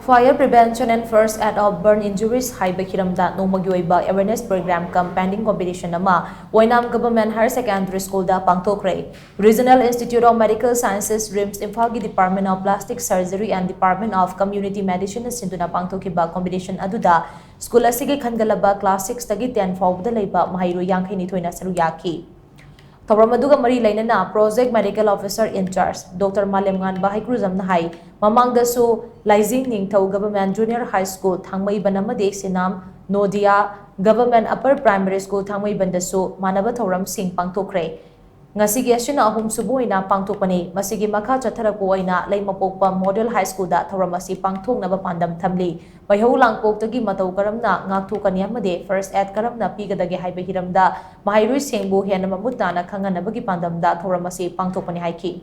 Fire Prevention and First Aid of Burn Injuries HAIBA HIRAMDA NONGMAGI OIBA Awareness Program Campaigning Competition ama OINAM Government Higher Secondary School da Pangthokhre Regional Institute of Medical Sciences RIMS Imphal Department of Plastic Surgery and Department of Community Medicine sinduna pangthokhiba competition aduda school asigi khangalaba class 6 tagi 10 faubda leiba mahairu yangkhaini thoina saru yaki Tawramaduga Mari Lainana Project Medical Officer in Charge Dr. Malemngan Bahikruzam Nahai Mamang Dasu Laizing Ningtau Government Junior High School Thangmai Banamade Sinam Nodia Government Upper Primary School Thangmai Bandasu Manaba Tawram Singh Pangthokhre Ngasigi asina ahum subuina pangthokpani masigi makha chatharapu oina leimapokpa Model High School da tawramasi pangthoknaba pandam thamli maihau langpoktagi matau karamna ngakthokani amade first aid karamna pigadage haiba hiramda mahairui sengbu hena mamutna na khanganabagi pandam da tawramasi pangthokpani haiki